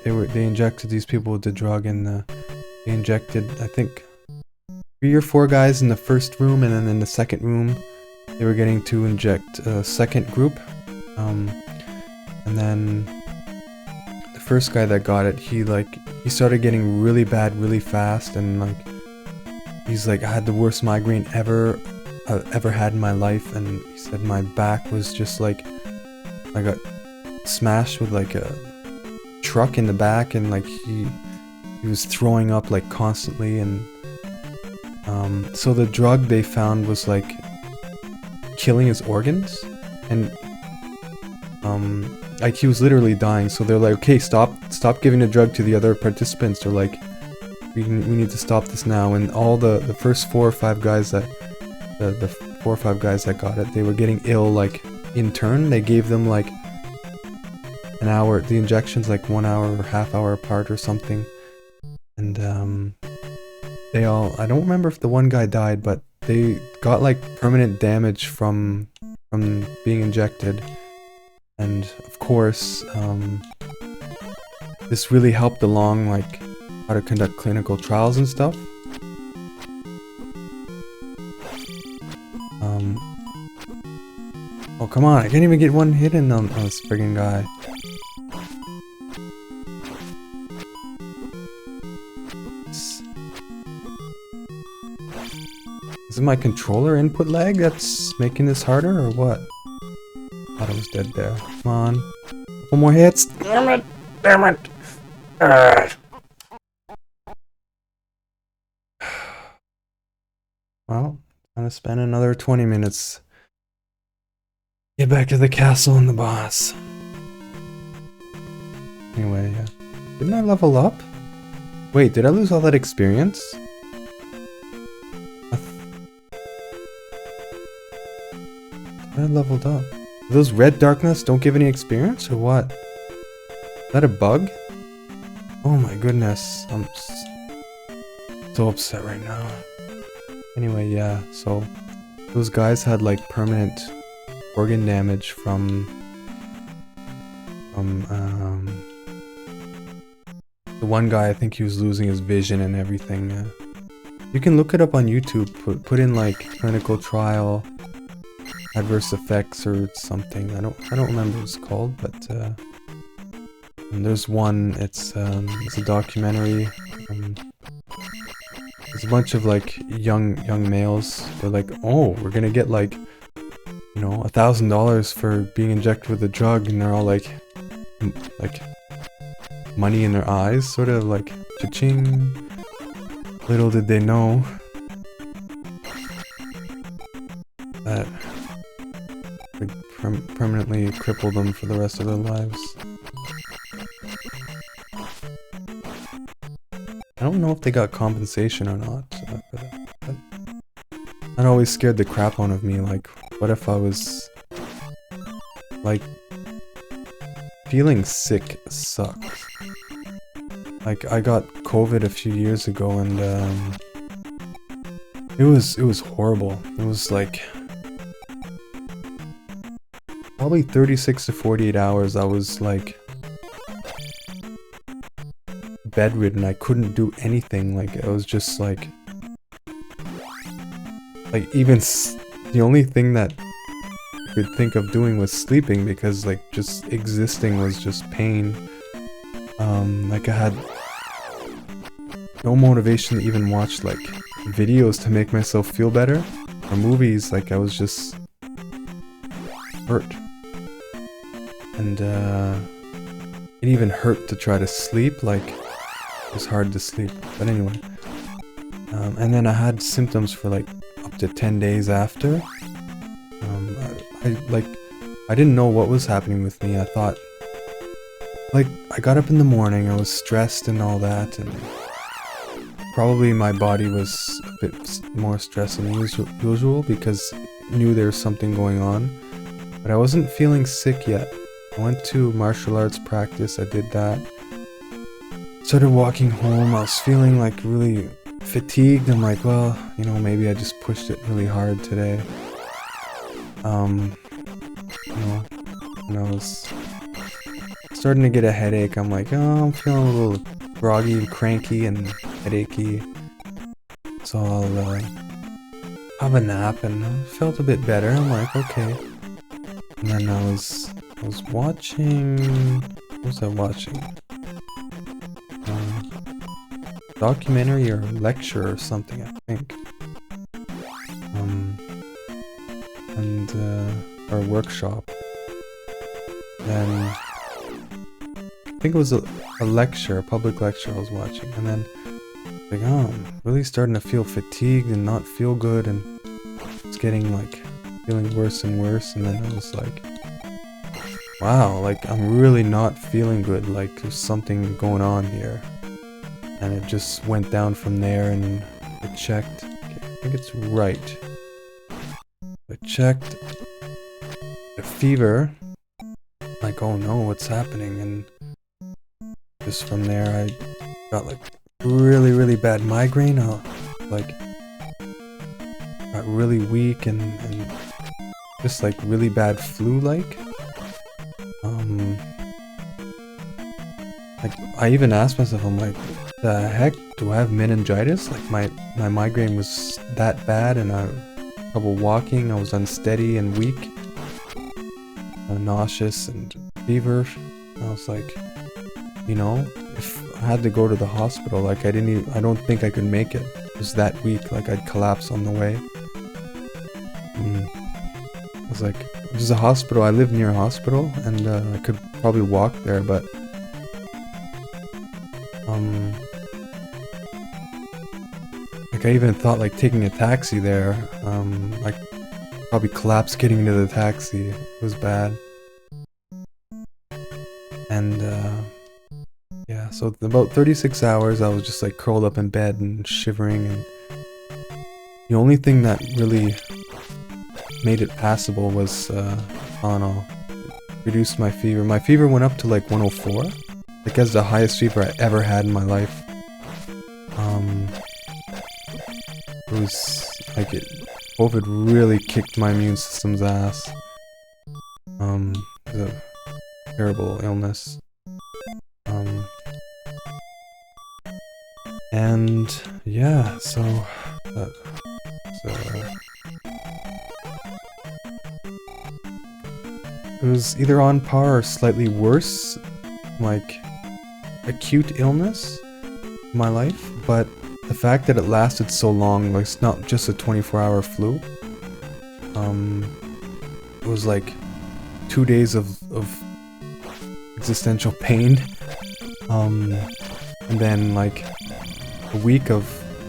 they injected these people with the drug, and they injected, I think, 3 or 4 guys in the first room, and then in the second room they were getting to inject a second group. And then the first guy that got it, he started getting really bad really fast, and like he's like, I had the worst migraine ever had in my life, and he said my back was just like I got smashed with like a truck in the back, and like he was throwing up like constantly, and so the drug they found was like killing his organs, and like he was literally dying. So they're like, okay, stop giving the drug to the other participants. They're like, we need to stop this now. And all the first 4 or 5 guys that the 4 or 5 guys that got it, they were getting ill like in turn. They gave them like an hour, the injections like 1 hour or half hour apart or something, and they all, I don't remember if the one guy died, but they got like permanent damage from being injected. And of course, this really helped along like how to conduct clinical trials and stuff. Oh come on, I can't even get one hit in on this friggin' guy. Is it my controller input lag that's making this harder, or what? Thought I was dead there. Come on. One more hits. Damn it! Damn it! Well, I'm gonna spend another 20 minutes. Get back to the castle and the boss. Anyway, didn't I level up? Wait, did I lose all that experience? I leveled up. Those red darkness don't give any experience, or what? Is that a bug? Oh my goodness, I'm so upset right now. Anyway, yeah, so those guys had like permanent organ damage from the one guy. I think he was losing his vision and everything. You can look it up on YouTube. Put in like clinical trial adverse effects or something. I don't remember what it's called, but and there's one. It's a documentary. There's a bunch of like young males. They're like, oh, we're gonna get like, you know, $1,000 for being injected with a drug, and they're all like money in their eyes, sort of like cha-ching. Little did they know that would permanently cripple them for the rest of their lives. I don't know if they got compensation or not for that, but that always scared the crap out of me. Like, what if I was like, feeling sick sucks. Like, I got COVID a few years ago, and it was horrible. It was like probably 36 to 48 hours. I was like bedridden. I couldn't do anything. Like, I was just like even the only thing that I could think of doing was sleeping, because like just existing was just pain. Like, I had no motivation to even watch like videos to make myself feel better, or movies. Like, I was just hurt, and it even hurt to try to sleep. Like, it was hard to sleep. But anyway, and then I had symptoms for like up to 10 days after. I didn't know what was happening with me. I thought, like, I got up in the morning, I was stressed and all that, and probably my body was a bit more stressed than usual because it knew there was something going on. But I wasn't feeling sick yet. I went to martial arts practice, I did that. Started walking home, I was feeling like really fatigued. I'm like, well, you know, maybe I just pushed it really hard today. You know, and I was starting to get a headache. I'm like, oh, I'm feeling a little groggy and cranky and headachy. So I'll have a nap, and I felt a bit better. I'm like, okay. And then I was watching, what was I watching? Documentary or lecture or something, I think. Or workshop. Then I think it was a lecture, a public lecture I was watching, and then like, oh, I'm really starting to feel fatigued and not feel good, and it's getting like feeling worse and worse. And then I was like, wow, like, I'm really not feeling good, like there's something going on here. And it just went down from there, and I checked, I think it's right. I checked the fever, like, oh no, what's happening? And just from there I got like really bad migraine. Like, got really weak and just like really bad flu-like. Like, I even asked myself, I'm like, the heck, do I have meningitis? Like, my migraine was that bad, and I had trouble walking. I was unsteady and weak, nauseous and fever. I was like, you know, if I had to go to the hospital, like, I don't think I could make it. It was that weak, like I'd collapse on the way. was like, there's a hospital. I live near a hospital, and I could probably walk there, but like I even thought like taking a taxi there. Like probably collapsed getting into the taxi. It was bad. And yeah, so about 36 hours I was just like curled up in bed and shivering, and the only thing that really made it passable was Tylenol. Reduced my fever. My fever went up to like 104. Like that's the highest fever I ever had in my life. It was like COVID really kicked my immune system's ass. It was a terrible illness. And yeah, so it was either on par or slightly worse, like acute illness in my life, but the fact that it lasted so long, like it's not just a 24-hour flu. It was like 2 days of existential pain, and then like a week of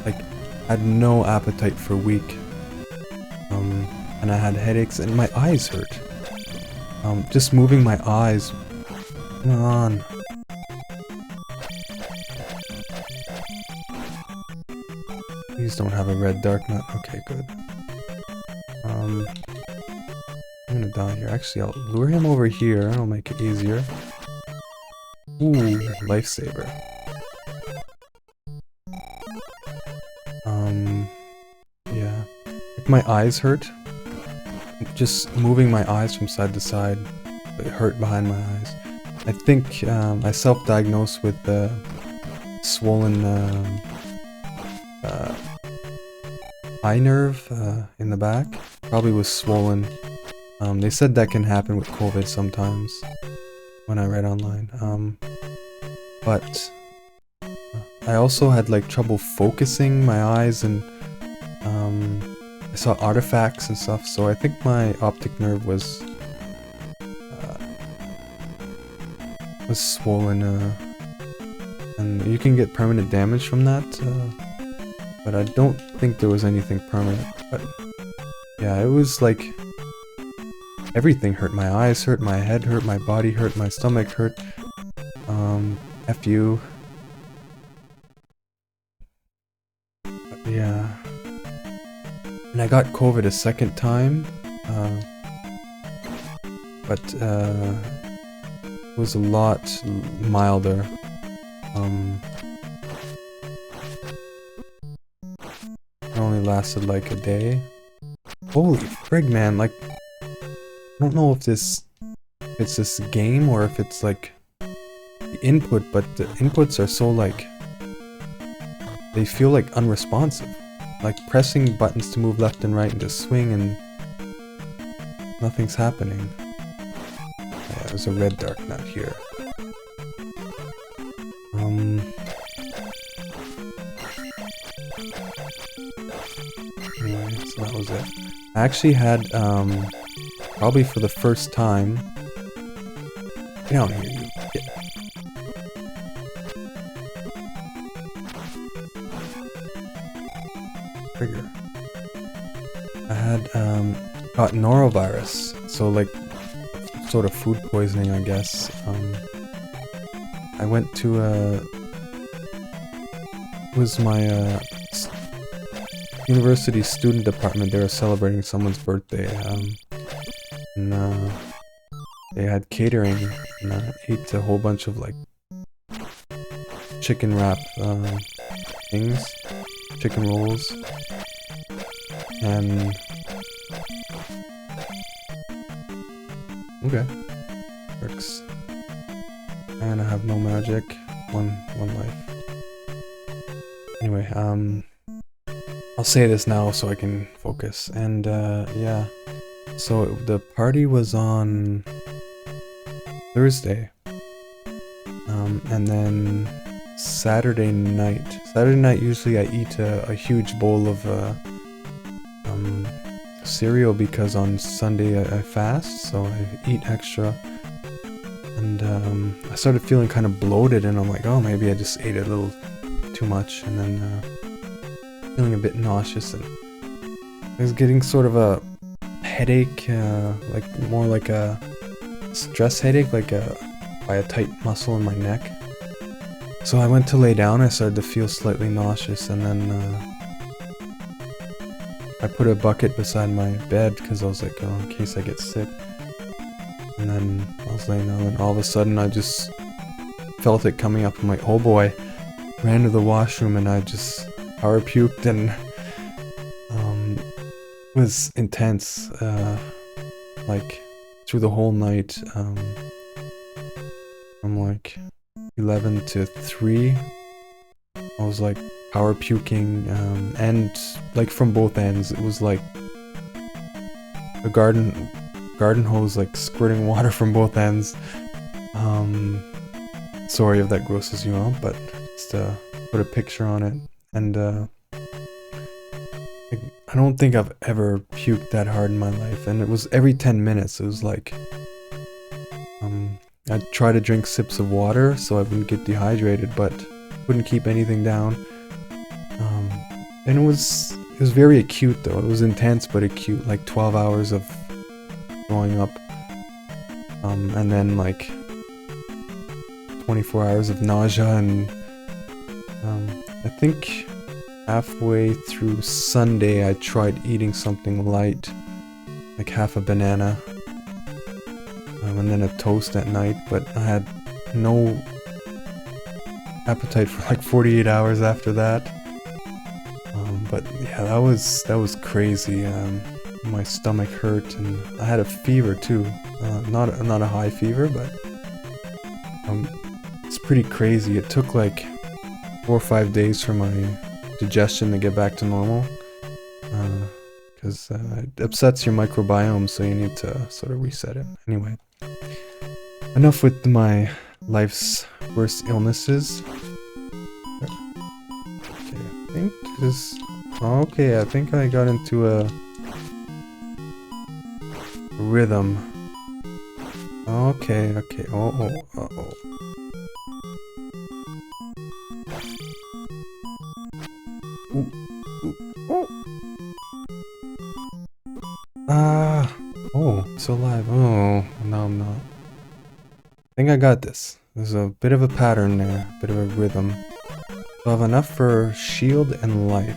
like I had no appetite for a week, and I had headaches and my eyes hurt. Just moving my eyes. Come on. Please don't have a red dark nut. Okay, good. I'm gonna die here. Actually, I'll lure him over here. I'll make it easier. Ooh, lifesaver. Yeah. If my eyes hurt, just moving my eyes from side to side, it hurt behind my eyes. I think I self-diagnosed with swollen eye nerve in the back. Probably was swollen. They said that can happen with COVID sometimes when I read online. But I also had like trouble focusing my eyes, and I saw artifacts and stuff, so I think my optic nerve was swollen, and you can get permanent damage from that, but I don't think there was anything permanent. But yeah, it was like everything hurt. My eyes hurt, my head hurt, my body hurt, my stomach hurt. F you. But yeah. And I got COVID a second time, but it was a lot milder. It only lasted like a day. Holy frig, man, like, I don't know if it's this game or if it's like the input, but the inputs are so like, they feel like unresponsive. Like pressing buttons to move left and right and just swing and nothing's happening. Yeah, there's a red dark nut here. Anyway, so that was it. I actually had, probably for the first time... Get down here, you. Trigger. I had, got norovirus, so like, sort of food poisoning, I guess. I went to it was my, university student department. They were celebrating someone's birthday, and they had catering, and I ate a whole bunch of like chicken wrap things, chicken rolls, and okay, works. And I have no magic, one life. Anyway, I'll say this now so I can focus, and yeah, so the party was on Thursday, and then Saturday night usually I eat a huge bowl of cereal because on Sunday I fast, so I eat extra. And I started feeling kind of bloated, and I'm like, oh, maybe I just ate a little too much, and then feeling a bit nauseous, and I was getting sort of a headache, like more like a stress headache, like by a tight muscle in my neck. So I went to lay down, I started to feel slightly nauseous, and then I put a bucket beside my bed because I was like, oh, in case I get sick. And then I was laying down, and all of a sudden I just felt it coming up. I'm like, oh boy. Ran to the washroom, and I just power puked, and it was intense. Like through the whole night, from like 11 to 3, I was like power puking, and like from both ends. It was like a garden hose like squirting water from both ends. Sorry if that grosses you out, but just put a picture on it. And I don't think I've ever puked that hard in my life, and it was every 10 minutes. It was like I'd try to drink sips of water so I wouldn't get dehydrated, but couldn't keep anything down. And it was very acute though. It was intense but acute, like 12 hours of throwing up, and then like 24 hours of nausea, and I think halfway through Sunday I tried eating something light, like half a banana, and then a toast at night, but I had no appetite for like 48 hours after that. But yeah, that was crazy. My stomach hurt, and I had a fever too. Not a high fever, but it's pretty crazy. It took like 4 or 5 days for my digestion to get back to normal, because it upsets your microbiome, so you need to sort of reset it. Anyway, enough with my life's worst illnesses. Okay, I think this. Okay, I think I got into a rhythm. Okay. Oh. Oh, still alive. Oh, no, I'm not. I think I got this. There's a bit of a pattern there, a bit of a rhythm. So I have enough for shield and life.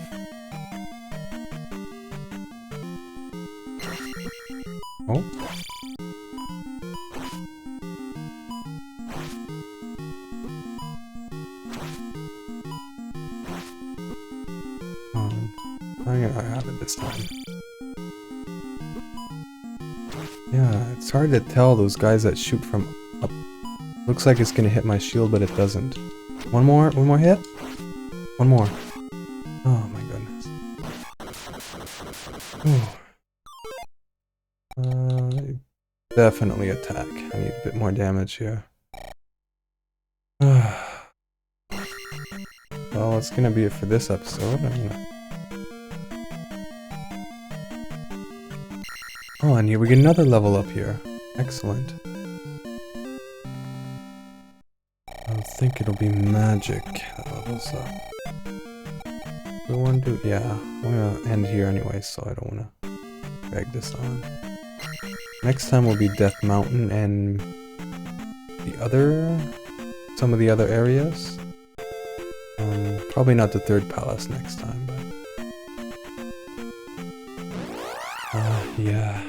Oh. I have it this time. Yeah, it's hard to tell, those guys that shoot from up. Looks like it's gonna hit my shield, but it doesn't. One more hit? One more. Oh my goodness. Definitely attack. I need a bit more damage here. Well, that's gonna be it for this episode. Oh, and here we get another level up here. Excellent. I think it'll be magic that levels up. Do I want to do? Yeah, I'm gonna end here anyway, so I don't want to drag this on. Next time will be Death Mountain and some of the other areas. Probably not the third palace next time, but yeah.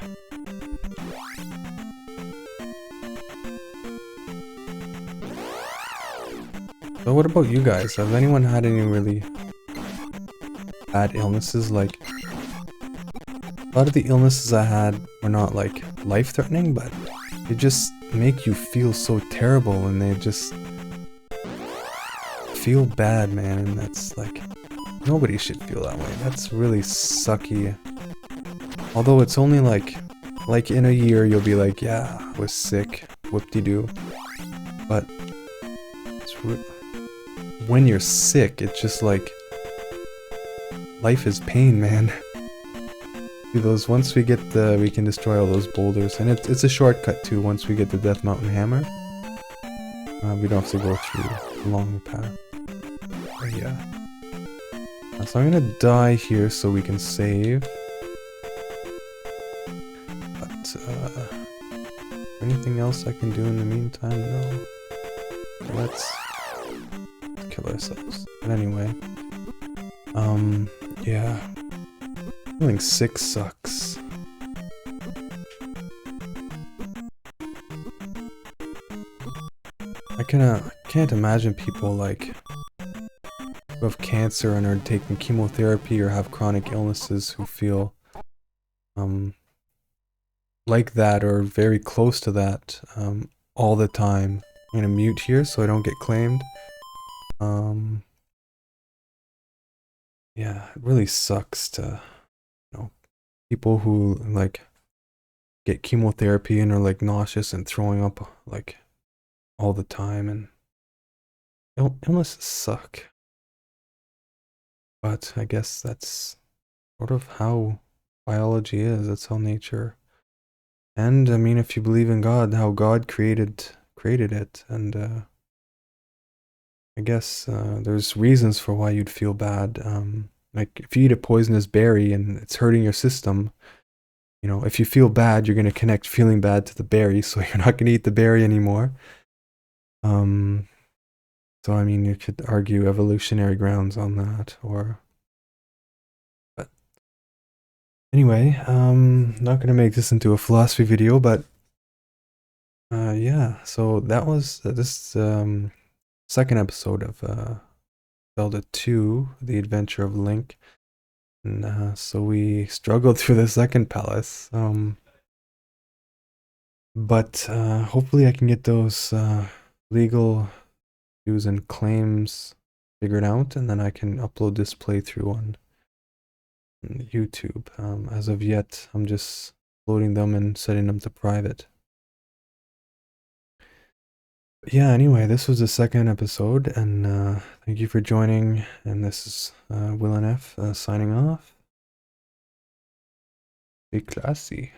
So what about you guys? Has anyone had any really bad illnesses? Like, a lot of the illnesses I had were not like life-threatening, but they just make you feel so terrible, and they just feel bad, man. And that's like, nobody should feel that way. That's really sucky. Although it's only like in a year you'll be like, yeah, I was sick, whoop-de-doo. But when you're sick, it's just like, life is pain, man. See those, once we get we can destroy all those boulders, and it's a shortcut too. Once we get the Death Mountain Hammer, we don't have to go through a long path. But yeah. So I'm gonna die here so we can save. But anything else I can do in the meantime? No. Let's kill ourselves. But anyway, yeah. Feeling sick sucks. I can't imagine people like who have cancer and are taking chemotherapy or have chronic illnesses who feel like that or very close to that all the time. I'm gonna mute here so I don't get claimed. Yeah, it really sucks to, you know, people who like get chemotherapy and are like nauseous and throwing up like all the time, and illnesses suck. But I guess that's sort of how biology is. That's how nature. And I mean, if you believe in God, how God created it, and I guess there's reasons for why you'd feel bad. Like if you eat a poisonous berry and it's hurting your system, you know, if you feel bad, you're gonna connect feeling bad to the berry, so you're not gonna eat the berry anymore. So I mean, you could argue evolutionary grounds on that, or. But anyway, not gonna make this into a philosophy video, but yeah. So that was this second episode of Zelda II, The Adventure of Link. And so we struggled through the second palace. But hopefully I can get those legal issues and claims figured out, and then I can upload this playthrough on YouTube. As of yet, I'm just loading them and setting them to private. But yeah, anyway, this was the second episode, and thank you for joining, and this is WilNF signing off. Be classy.